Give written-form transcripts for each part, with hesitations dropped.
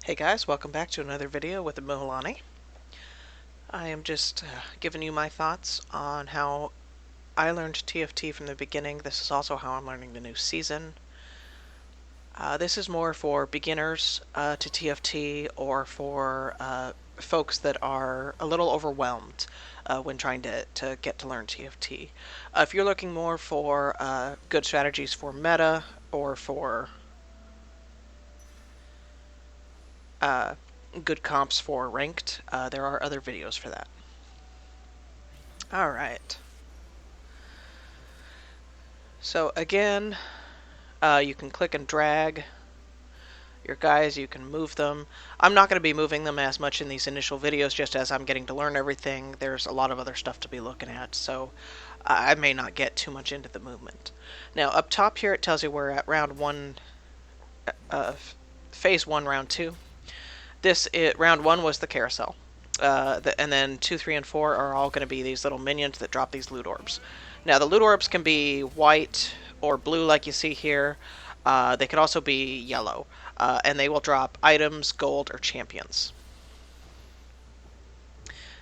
Hey guys, welcome back to another video with Amualani. I am just giving you my thoughts on how I learned TFT from the beginning. This is also how I'm learning the new season. This is more for beginners to TFT or for folks that are a little overwhelmed when trying to get to learn TFT. If you're looking more for good strategies for meta or for good comps for ranked, there are other videos for that. Alright. So again, you can click and drag your guys, you can move them. I'm not going to be moving them as much in these initial videos just as I'm getting to learn everything. There's a lot of other stuff to be looking at, so I may not get too much into the movement. Now up top here it tells you we're at round 1, phase 1, round 2. Round 1 was the carousel. And then 2, 3, and 4 are all going to be these little minions that drop these loot orbs. Now the loot orbs can be white or blue like you see here. They could also be yellow. And they will drop items, gold, or champions.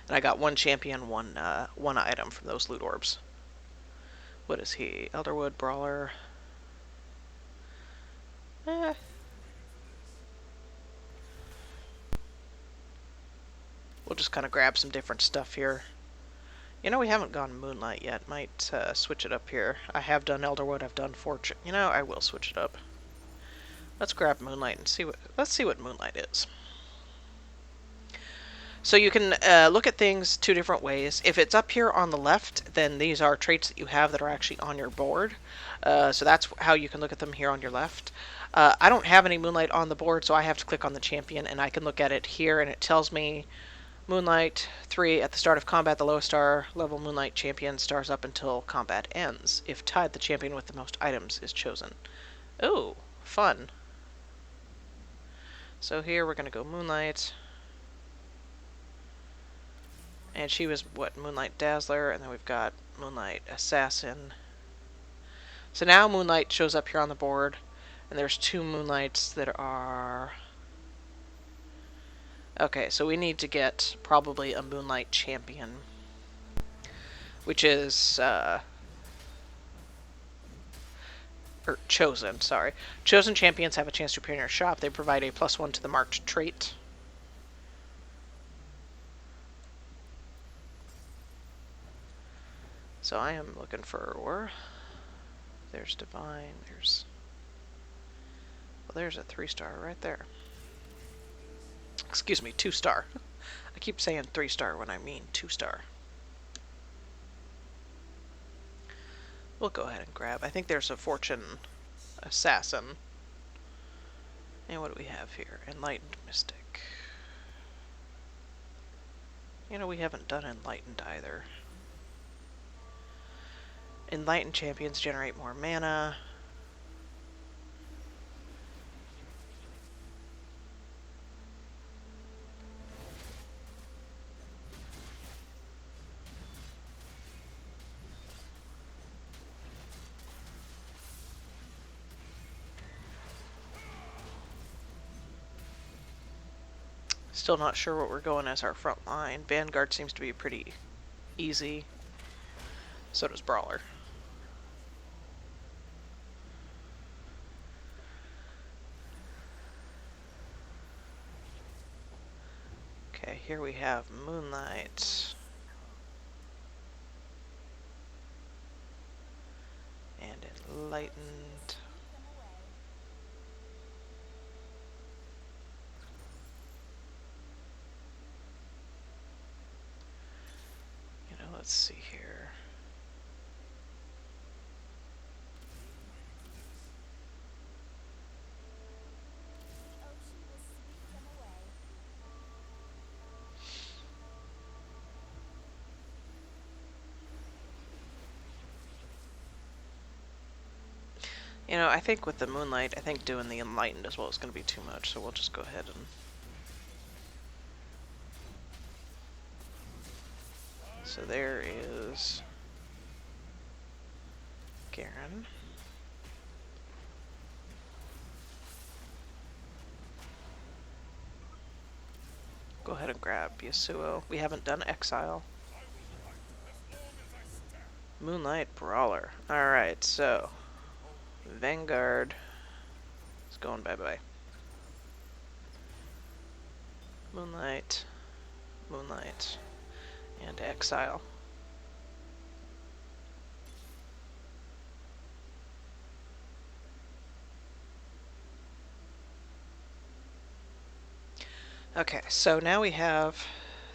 And I got one champion, one item from those loot orbs. What is he? Elderwood, Brawler. Eh. We'll just kind of grab some different stuff here. You know, we haven't gone Moonlight yet. Might switch it up here. I have done Elderwood, I've done Fortune. You know, I will switch it up. Let's grab Moonlight and let's see what Moonlight is. So you can look at things two different ways. If it's up here on the left, then these are traits that you have that are actually on your board. So that's how you can look at them here on your left. I don't have any Moonlight on the board, so I have to click on the champion, and I can look at it here, and it tells me Moonlight 3 at the start of combat, the lowest star level Moonlight champion stars up until combat ends. If tied, the champion with the most items is chosen. Oh, fun. So here we're going to go Moonlight. And she was, what, Moonlight Dazzler, and then we've got Moonlight Assassin. So now Moonlight shows up here on the board, and there's two Moonlights that are... Okay, so we need to get probably a Moonlight Champion, which is, or Chosen, sorry. Chosen Champions have a chance to appear in your shop. They provide a +1 to the marked trait. So I am looking for... There's Divine, there's... Well, there's a 3-star right there. Excuse me, 2-star. I keep saying 3-star when I mean 2-star. We'll go ahead and grab. I think there's a Fortune Assassin. And what do we have here? Enlightened Mystic. You know, we haven't done Enlightened either. Enlightened champions generate more mana. Still not sure what we're going as our front line. Vanguard seems to be pretty easy. So does Brawler. Okay, here we have Moonlight. And Enlightened. Let's see here. You know, I think with the Moonlight, I think doing the Enlightened as well is going to be too much, so we'll just go ahead and... So there is Garen. Go ahead and grab Yasuo. We haven't done Exile. Moonlight Brawler. Alright, so Vanguard is going bye-bye. Moonlight, Moonlight, and Exile. Okay, so now we have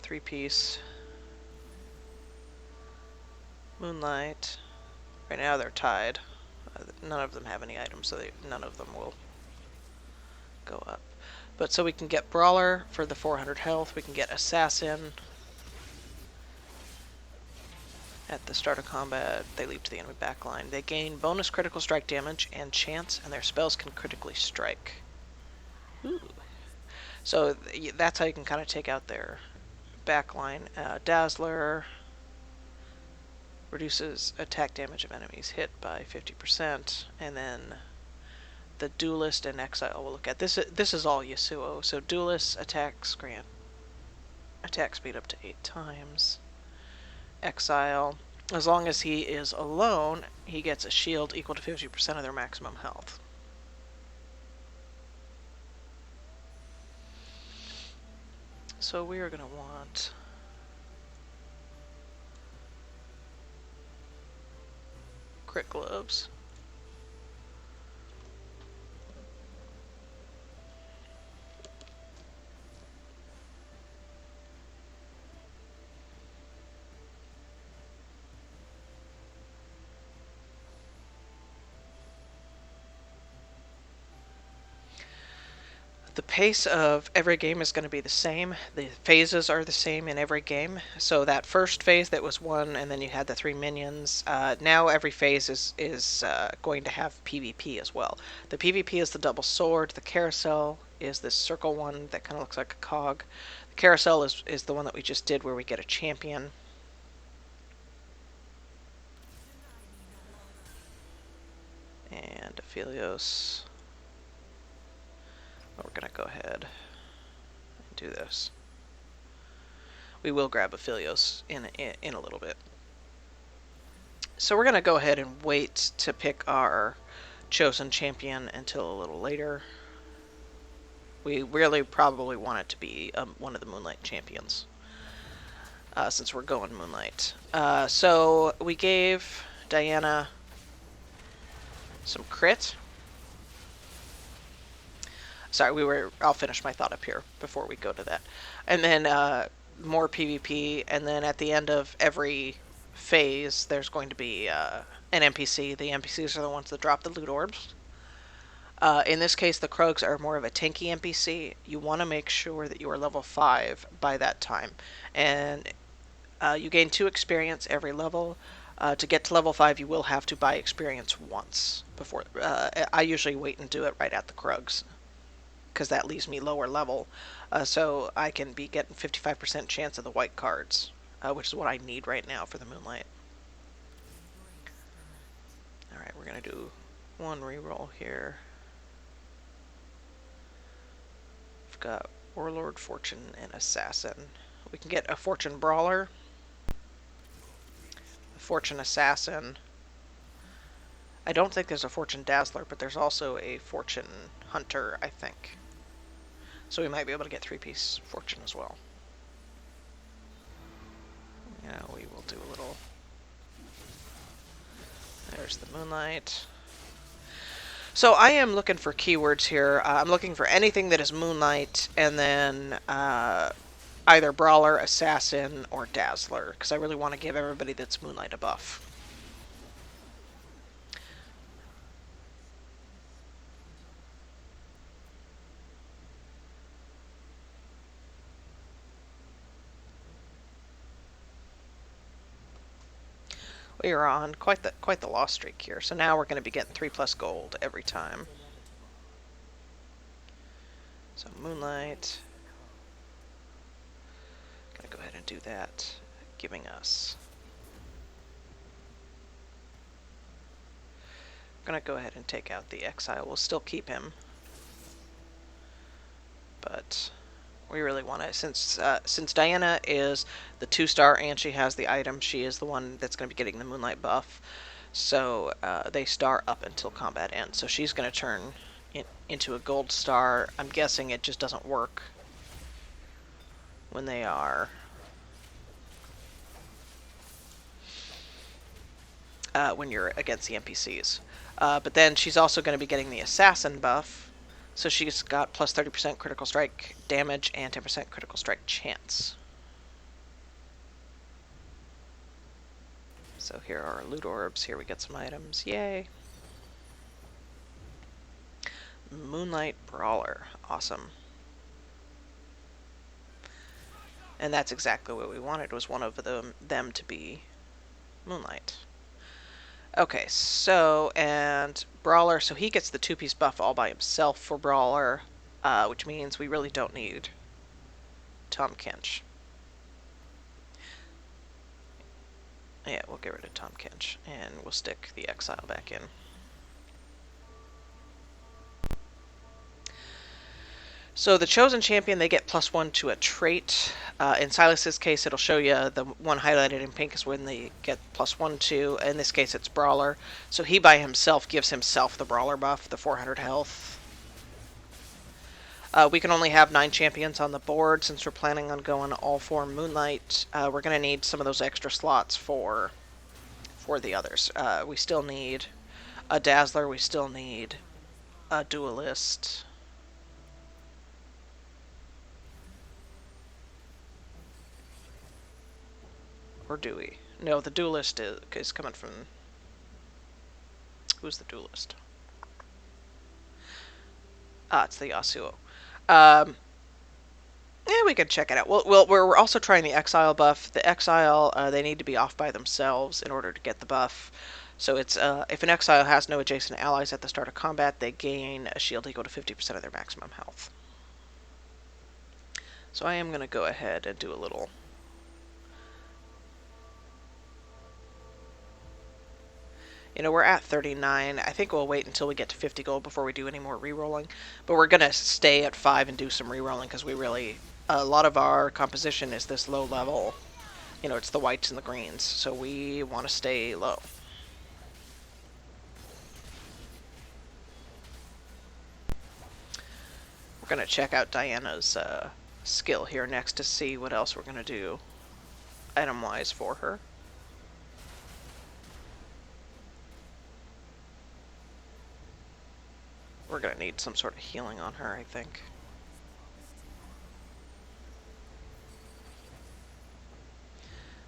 3-piece Moonlight. Right now they're tied. None of them have any items, so none of them will go up. But so we can get Brawler for the 400 health, we can get Assassin. At the start of combat, they leap to the enemy backline. They gain bonus critical strike damage and chance, and their spells can critically strike. Ooh. So that's how you can kind of take out their backline. Dazzler reduces attack damage of enemies hit by 50%, and then the Duelist and Exile we'll look at. This is all Yasuo. So Duelist attacks grant attack speed up to 8 times. Exile, as long as he is alone, he gets a shield equal to 50% of their maximum health. So we are going to want crit gloves. The pace of every game is going to be the same. The phases are the same in every game. So that first phase that was one, and then you had the 3 minions. Now every phase is going to have PvP as well. The PvP is the double sword. The carousel is this circle one that kind of looks like a cog. The carousel is the one that we just did where we get a champion. And Aphelios. We're going to go ahead and do this. We will grab Aphelios in a little bit. So we're going to go ahead and wait to pick our chosen champion until a little later. We really probably want it to be one of the Moonlight champions, since we're going Moonlight. So we gave Diana some crit. Sorry, I'll finish my thought up here before we go to that. And then more PvP, and then at the end of every phase, there's going to be an NPC. The NPCs are the ones that drop the loot orbs. In this case, the Krogs are more of a tanky NPC. You want to make sure that you are level 5 by that time. And you gain 2 experience every level. To get to level 5, you will have to buy experience once before. I usually wait and do it right at the Krogs, because that leaves me lower level, so I can be getting 55% chance of the white cards, which is what I need right now for the Moonlight. Alright, we're going to do one reroll here. We've got Warlord, Fortune, and Assassin. We can get a Fortune Brawler, a Fortune Assassin. I don't think there's a Fortune Dazzler, but there's also a Fortune Hunter, I think. So we might be able to get 3-piece Fortune as well. Yeah, we will do a little... There's the Moonlight. So I am looking for keywords here. I'm looking for anything that is Moonlight, and then either Brawler, Assassin, or Dazzler, because I really want to give everybody that's Moonlight a buff. We are on quite the loss streak here. So now we're going to be getting 3+ gold every time. So Moonlight. Gonna go ahead and do that, giving us. Gonna go ahead and take out the Exile. We'll still keep him, but We really want it since Diana is the 2-star and she has the item. She is the one that's going to be getting the Moonlight buff. So they star up until combat ends. So she's going to turn into a gold star. I'm guessing it just doesn't work when they are when you're against the NPCs. But then she's also going to be getting the assassin buff. So she's got plus 30% critical strike damage and 10% critical strike chance. So here are our loot orbs. Here we get some items. Yay! Moonlight Brawler. Awesome. And that's exactly what we wanted, was one of them to be Moonlight. Okay, so, and Brawler, so he gets the 2-piece buff all by himself for Brawler, which means we really don't need Tom Kench. Yeah, we'll get rid of Tom Kench, and we'll stick the Exile back in. So the Chosen Champion, they get +1 to a trait. In Silas's case, it'll show you the one highlighted in pink is when they get +1 to. In this case, it's Brawler. So he by himself gives himself the Brawler buff, the 400 health. We can only have 9 champions on the board since we're planning on going all 4 Moonlight. We're going to need some of those extra slots for the others. We still need a Dazzler. We still need a Duelist. Or do we? No, the Duelist is coming from... Who's the Duelist? It's the Yasuo. Yeah, we can check it out. We're also trying the Exile buff. The Exile, they need to be off by themselves in order to get the buff. So it's if an Exile has no adjacent allies at the start of combat, they gain a shield equal to 50% of their maximum health. So I am going to go ahead and do a little... You know, we're at 39. I think we'll wait until we get to 50 gold before we do any more re-rolling. But we're going to stay at 5 and do some re-rolling because we really... A lot of our composition is this low level. You know, it's the whites and the greens. So we want to stay low. We're going to check out Diana's skill here next to see what else we're going to do item-wise for her. We're going to need some sort of healing on her, I think.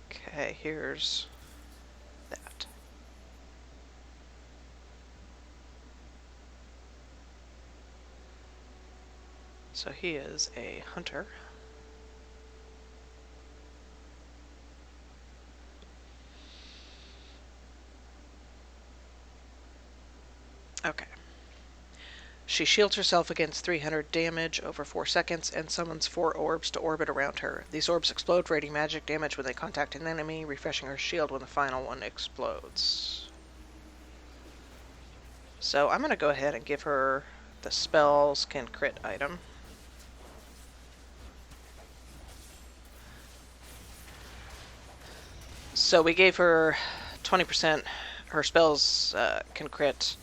Okay, here's that. So he is a hunter. Okay. She shields herself against 300 damage over 4 seconds and summons 4 orbs to orbit around her. These orbs explode, radiant magic damage when they contact an enemy, refreshing her shield when the final one explodes. So I'm going to go ahead and give her the spells can crit item. So we gave her 20%. Her spells can crit.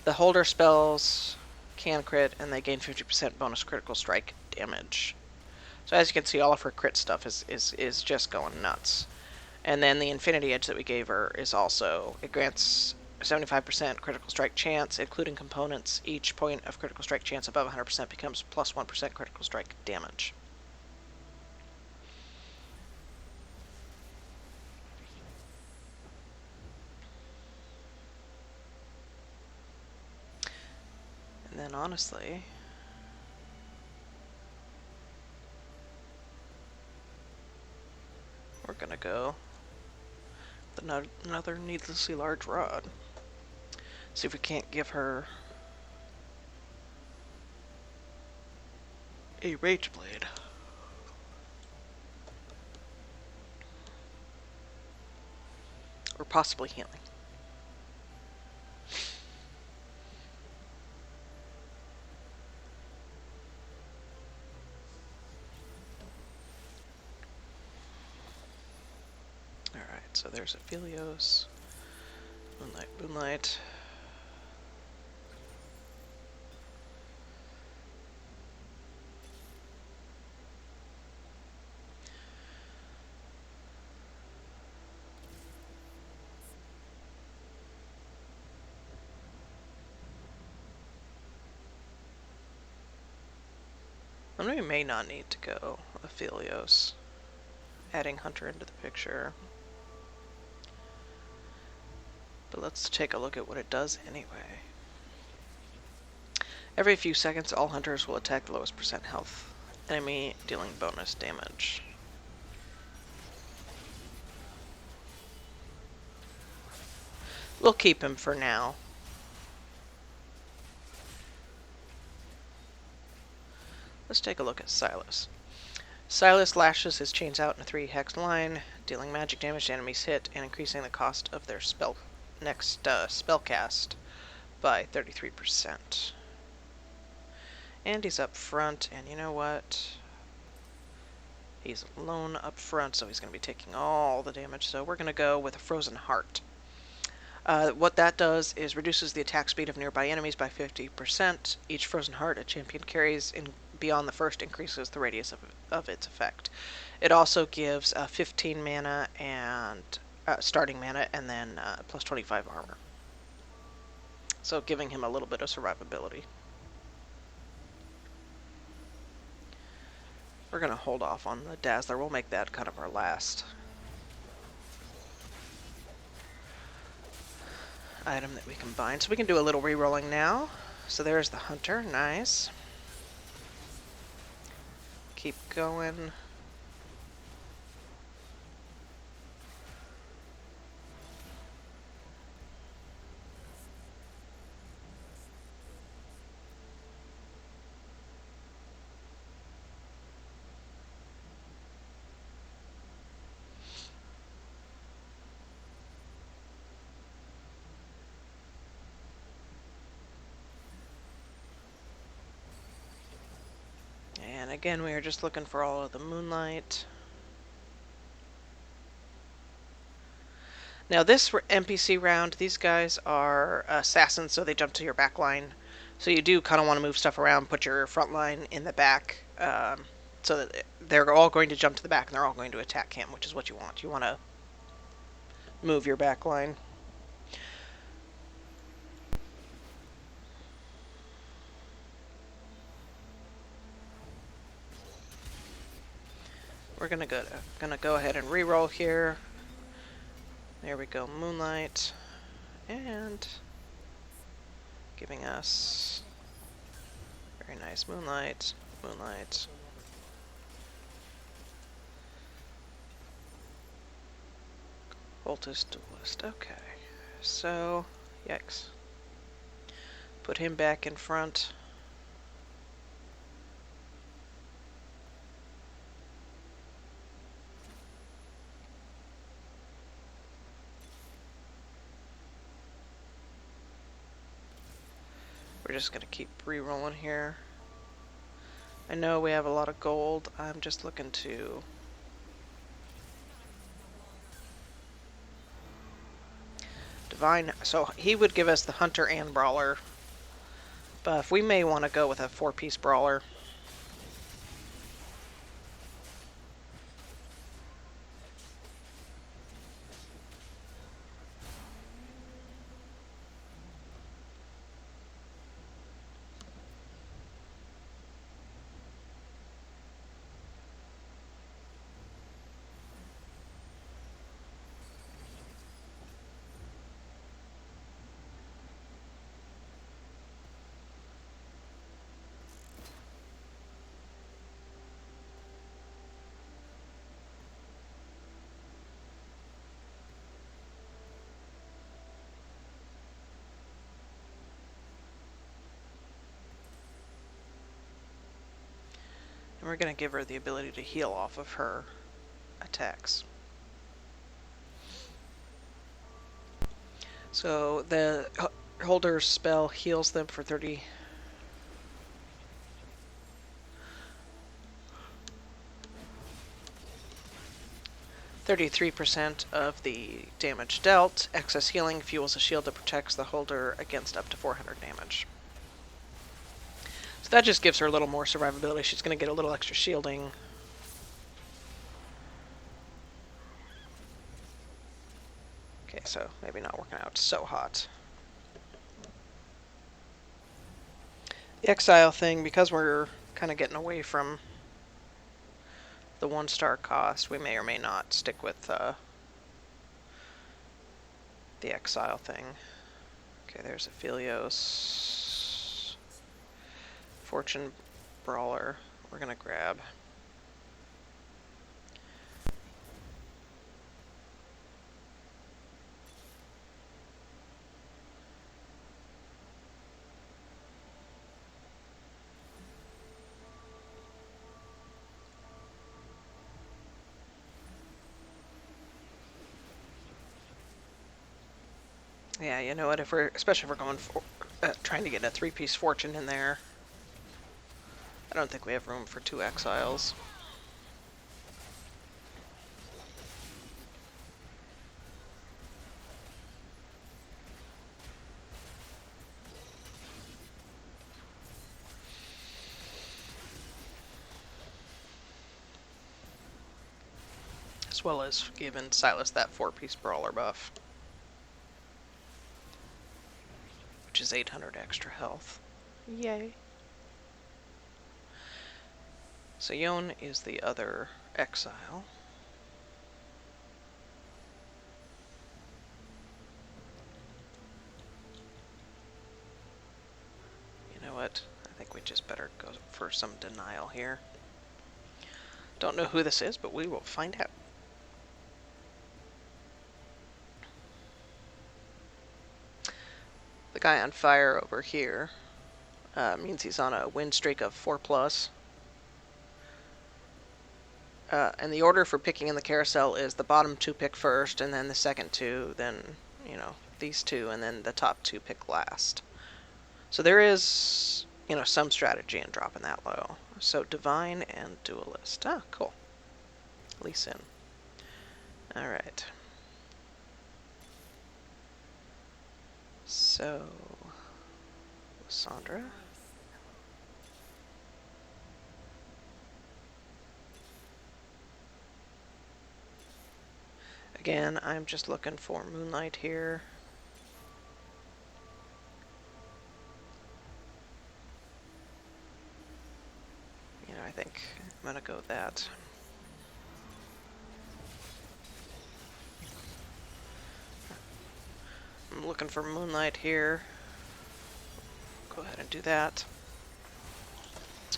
The holder spells can crit, and they gain 50% bonus critical strike damage. So as you can see, all of her crit stuff is just going nuts. And then the Infinity Edge that we gave her is also, it grants 75% critical strike chance, including components. Each point of critical strike chance above 100% becomes plus 1% critical strike damage. And then honestly, we're gonna go with another needlessly large rod. See if we can't give her a Rage Blade. Or possibly healing. so there's Aphelios. Moonlight, Moonlight. And we may not need to go Aphelios. Adding Hunter into the picture. But let's take a look at what it does anyway. Every few seconds, all hunters will attack the lowest percent health enemy, dealing bonus damage. We'll keep him for now. Let's take a look at Silas. Silas lashes his chains out in a 3-hex line, dealing magic damage to enemies hit and increasing the cost of their next spellcast by 33%. And he's up front, and you know what? He's alone up front, so he's going to be taking all the damage. So we're going to go with a Frozen Heart. What that does is reduces the attack speed of nearby enemies by 50%. Each Frozen Heart a champion carries beyond the first increases the radius of its effect. It also gives 15 mana and starting mana, and then plus 25 armor. So giving him a little bit of survivability. We're going to hold off on the Dazzler. We'll make that kind of our last item that we combine. So we can do a little re-rolling now. So there's the Hunter. Nice. Keep going. And again, we are just looking for all of the Moonlight. Now this NPC round, these guys are assassins, so they jump to your back line. So you do kind of want to move stuff around, put your front line in the back, so that they're all going to jump to the back and they're all going to attack him, which is what you want. You want to move your back line. We're gonna go ahead and re-roll here. There we go, Moonlight, and giving us very nice Moonlight, Moonlight. Cultist, Duelist. Okay, so yikes. Put him back in front. We're just going to keep re-rolling here. I know we have a lot of gold. I'm just looking to... Divine... So he would give us the Hunter and Brawler. But we may want to go with a 4-piece Brawler. And we're going to give her the ability to heal off of her attacks. So the holder's spell heals them for 30. 33% of the damage dealt. Excess healing fuels a shield that protects the holder against up to 400 damage. So that just gives her a little more survivability. She's going to get a little extra shielding. Okay, so maybe not working out so hot. The exile thing, because we're kind of getting away from the 1-star cost, we may or may not stick with the exile thing. Okay, there's Aphelios. Fortune Brawler. We're going to grab. Yeah, you know what? Especially if we're going for trying to get a 3-piece fortune in there, I don't think we have room for 2 exiles. As well as giving Silas that 4-piece brawler buff, which is 800 extra health. Yay. So Yon is the other exile. You know what? I think we just better go for some denial here. Don't know who this is, but we will find out. The guy on fire over here means he's on a win streak of 4+. And the order for picking in the carousel is the bottom 2 pick first, and then the second 2, then, you know, these 2, and then the top 2 pick last. So there is, you know, some strategy in dropping that low. So Divine and Duelist. Ah, cool. Lee Sin. Alright. So, Sandra. Again, I'm just looking for Moonlight here. You know, I think I'm gonna go with that. I'm looking for Moonlight here. Go ahead and do that.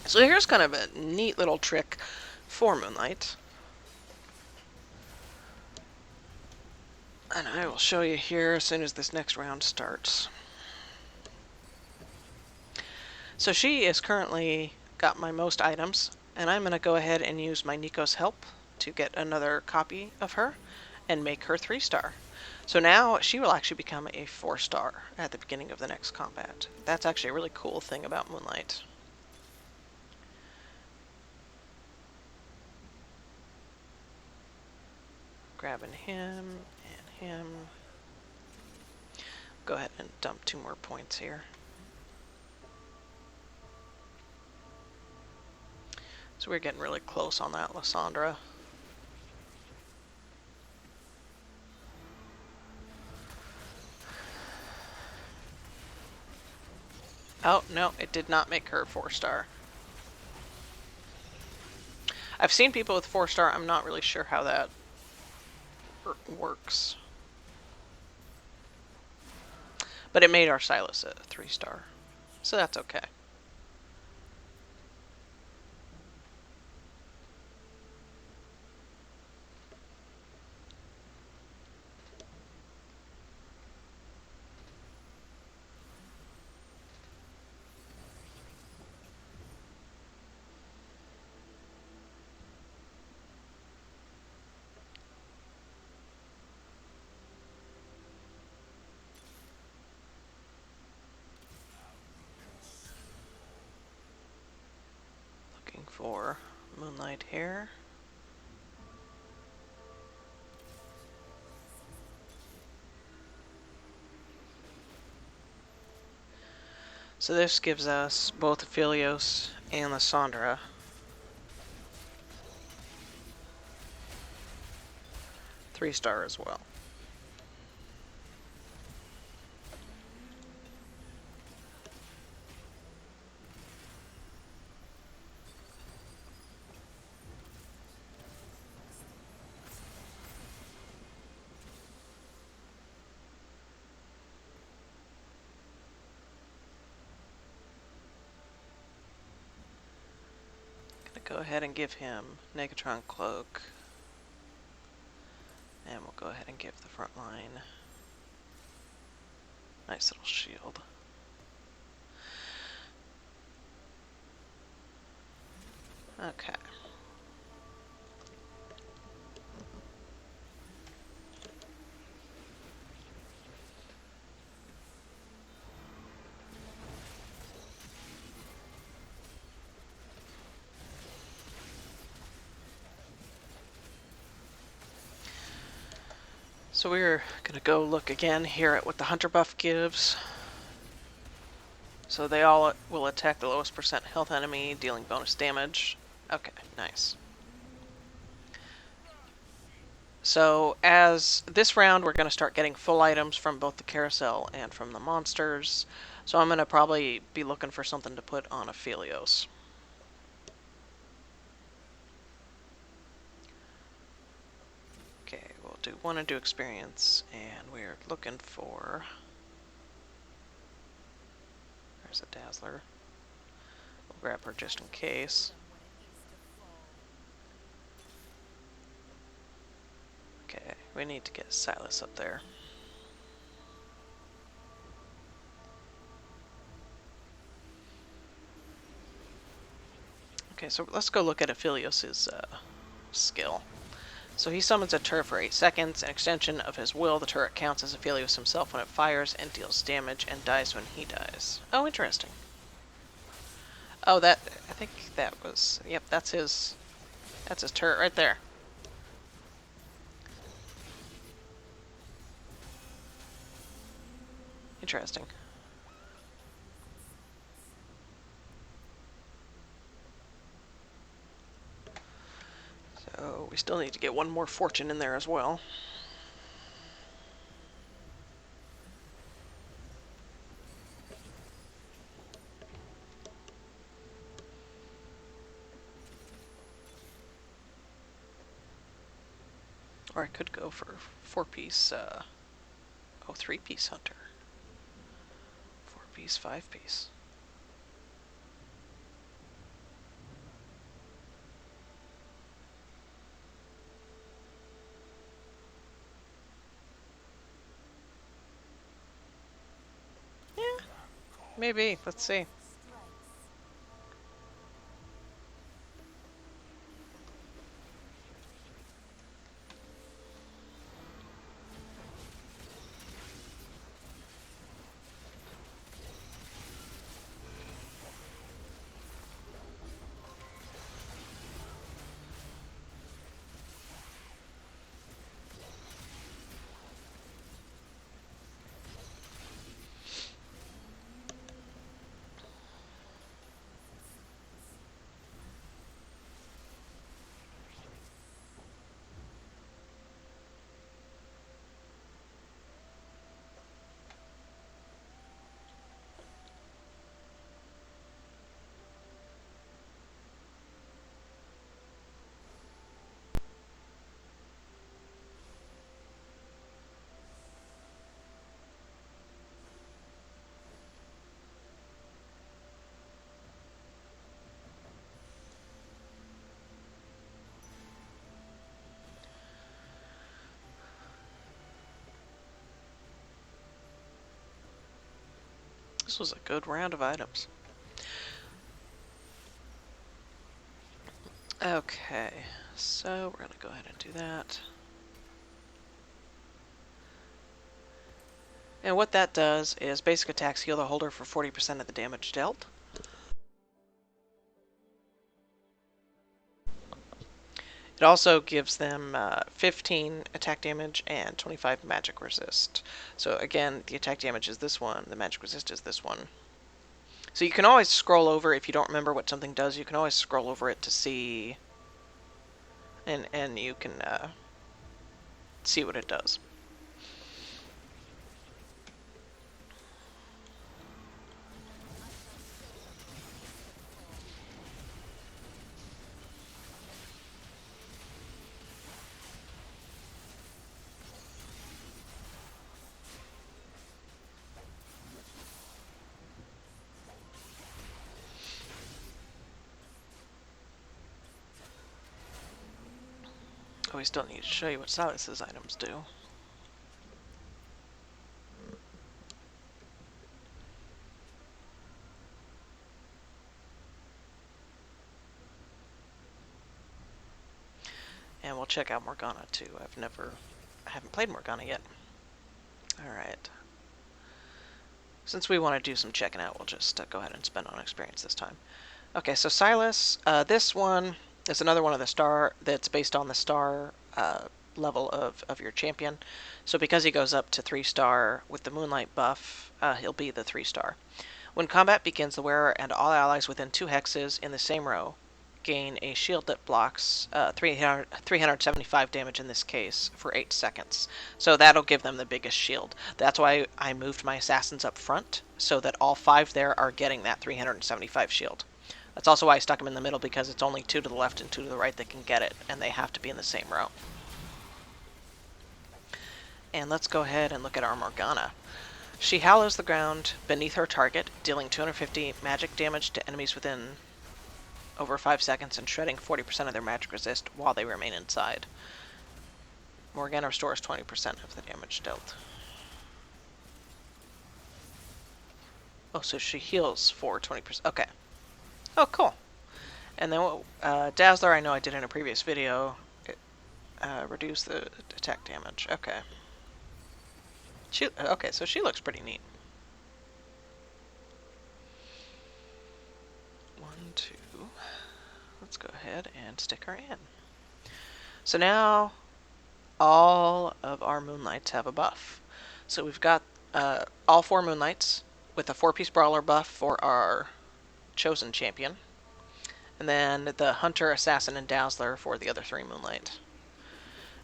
So here's kind of a neat little trick for Moonlight. And I will show you here as soon as this next round starts. So she is currently got my most items, and I'm going to go ahead and use my Nico's help to get another copy of her and make her 3-star. So now she will actually become a 4-star at the beginning of the next combat. That's actually a really cool thing about Moonlight. Grabbing him and him. Go ahead and dump 2 more points here. So we're getting really close on that Lysandra. Oh, no, it did not make her 4-star. I've seen people with 4-star. I'm not really sure how that works. But it made our Silas a 3-star. So that's okay. For Moonlight here. So this gives us both the Philios and the Sandra. Three-star as well. Go ahead and give him Negatron Cloak. And we'll go ahead and give the front line nice little shield. Okay. So we're going to go look again here at what the Hunter buff gives. So they all will attack the lowest percent health enemy, dealing bonus damage. Okay, nice. So as this round, we're going to start getting full items from both the carousel and from the monsters. So I'm going to probably be looking for something to put on Aphelios. Okay, we'll want to do experience, and we're looking for... There's a Dazzler. We'll grab her just in case. Okay, we need to get Silas up there. Okay, so let's go look at Aphelios' skill. So he summons a turret for 8 seconds. An extension of his will, the turret counts as Aphelios himself when it fires and deals damage and dies when he dies. Oh, interesting. Oh, I think that was, yep, that's his turret right there. Interesting. So we still need to get one more fortune in there as well. Or I could go for 4-piece, 3-piece hunter. 4-piece, 5-piece. Yeah, maybe. Let's see. This was a good round of items. Okay, so we're going to go ahead and do that. And what that does is basic attacks heal the holder for 40% of the damage dealt. It also gives them 15 attack damage and 25 magic resist. So again, the attack damage is this one, the magic resist is this one. So you can always scroll over if you don't remember what something does. You can always scroll over it to see, and you can see what it does. Oh, we still need to show you what Silas's items do. And we'll check out Morgana too. I haven't played Morgana yet. Alright. Since we want to do some checking out, we'll just go ahead and spend on experience this time. Okay, so Silas, this one is another one of the star that's based on the star level of your champion. So because he goes up to 3-star with the Moonlight buff, he'll be the 3-star. When combat begins, the wearer and all allies within 2 hexes in the same row gain a shield that blocks 375 damage in this case for 8 seconds. So that'll give them the biggest shield. That's why I moved my assassins up front, so that all 5 there are getting that 375 shield. That's also why I stuck them in the middle, because it's only 2 to the left and 2 to the right that can get it, and they have to be in the same row. And let's go ahead and look at our Morgana. She hallows the ground beneath her target, dealing 250 magic damage to enemies within over 5 seconds and shredding 40% of their magic resist while they remain inside. Morgana restores 20% of the damage dealt. Oh, so she heals for 20%. Okay. Oh, cool. And then Dazzler, I know I did in a previous video. It, reduce the attack damage. Okay. Okay, so she looks pretty neat. 1, 2. Let's go ahead and stick her in. So now all of our Moonlights have a buff. So we've got all 4 Moonlights with a 4-piece brawler buff for our chosen champion. And then the Hunter, Assassin, and Dazzler for the other 3 Moonlight.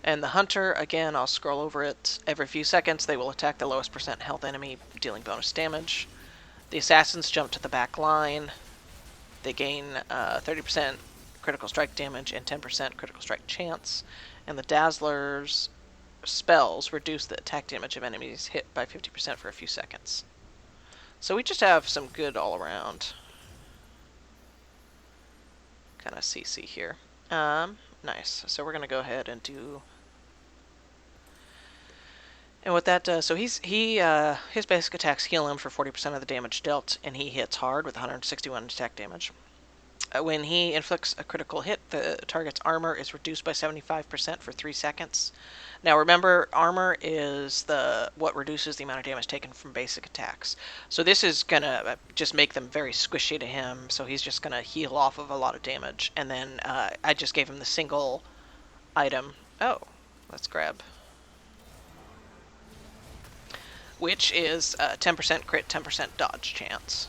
And the Hunter, again, I'll scroll over it. Every few seconds they will attack the lowest % health enemy, dealing bonus damage. The Assassins jump to the back line. They gain 30% critical strike damage and 10% critical strike chance. And the Dazzler's spells reduce the attack damage of enemies hit by 50% for a few seconds. So we just have some good all-around kind of CC here. Nice. So we're going to go ahead and do... And what that does, so his basic attacks heal him for 40% of the damage dealt, and he hits hard with 161 attack damage. When he inflicts a critical hit, the target's armor is reduced by 75% for 3 seconds. Now remember, armor is what reduces the amount of damage taken from basic attacks. So this is going to just make them very squishy to him, so he's just going to heal off of a lot of damage. And then I just gave him the single item. Oh, let's grab. Which is 10% crit, 10% dodge chance.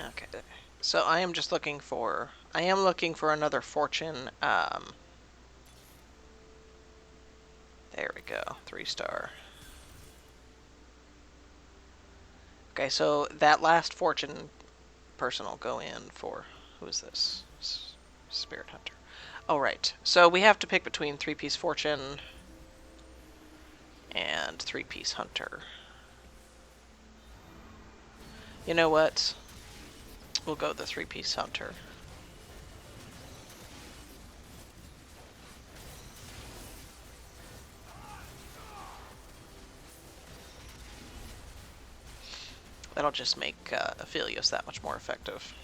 Okay, so I am just looking for... I am looking for another fortune. There we go, 3-star. Okay, so that last fortune person will go in for... Who is this? Spirit Hunter. Oh, right. So we have to pick between 3-piece fortune and 3-piece hunter. You know what? We'll go the 3-piece hunter. That'll just make Aphelios that much more effective.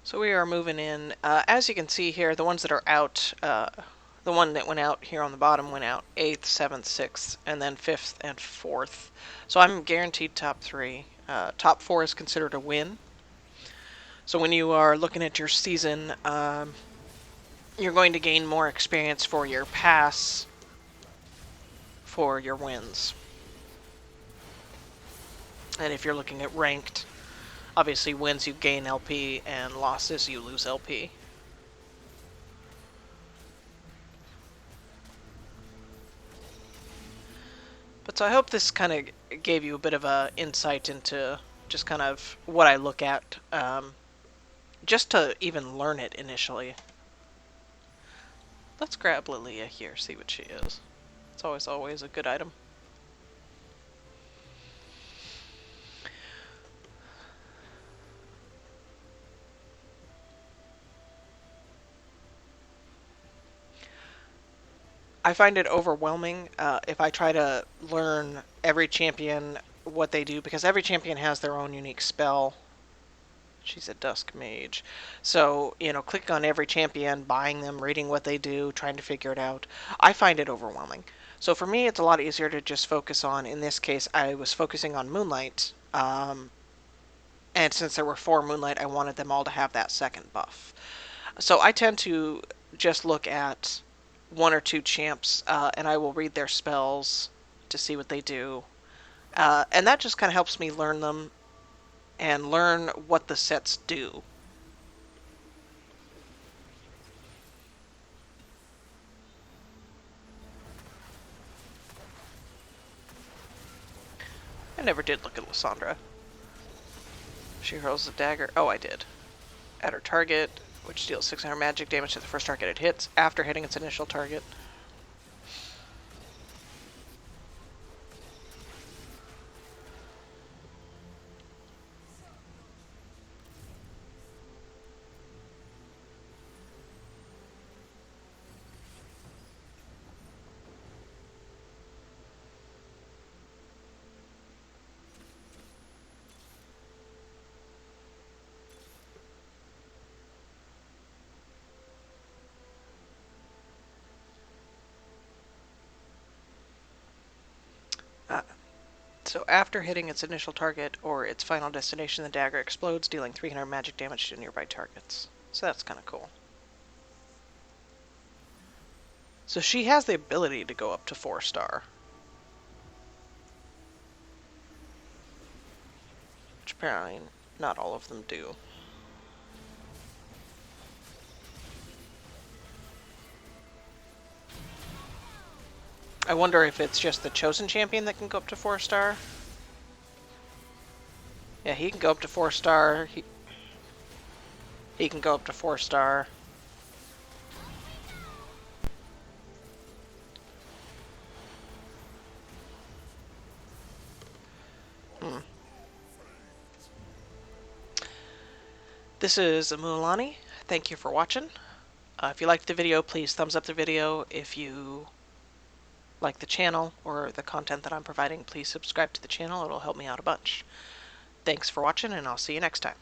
So we are moving in. As you can see here, the ones that are out, the one that went out here on the bottom went out 8th, 7th, 6th, and then 5th and 4th. So I'm guaranteed top 3. Top 4 is considered a win. So when you are looking at your season, you're going to gain more experience for your pass for your wins. And if you're looking at ranked, obviously wins you gain LP and losses you lose LP. But so I hope this kind of gave you a bit of a insight into just kind of what I look at, just to even learn it initially. Let's grab Lilia here, see what she is. It's always a good item. I find it overwhelming if I try to learn every champion, what they do, because every champion has their own unique spell. She's a Dusk Mage. So, you know, clicking on every champion, buying them, reading what they do, trying to figure it out, I find it overwhelming. So for me, it's a lot easier to just focus on, in this case, I was focusing on Moonlight, and since there were 4 Moonlight, I wanted them all to have that second buff. So I tend to just look at 1 or 2 champs, and I will read their spells to see what they do. And that just kind of helps me learn them and learn what the sets do. I never did look at Lysandra. She hurls the dagger. Oh, I did. At her target, which deals 600 magic damage to the first target it hits after hitting its initial target. So after hitting its initial target or its final destination, the dagger explodes, dealing 300 magic damage to nearby targets. So that's kind of cool. So she has the ability to go up to 4-star. Which apparently not all of them do. I wonder if it's just the chosen champion that can go up to 4-star. Yeah, he can go up to 4-star. He can go up to 4-star. This is Amualani. Thank you for watching. If you liked the video, please thumbs up the video. If you like the channel or the content that I'm providing, please subscribe to the channel. It'll help me out a bunch. Thanks for watching, and I'll see you next time.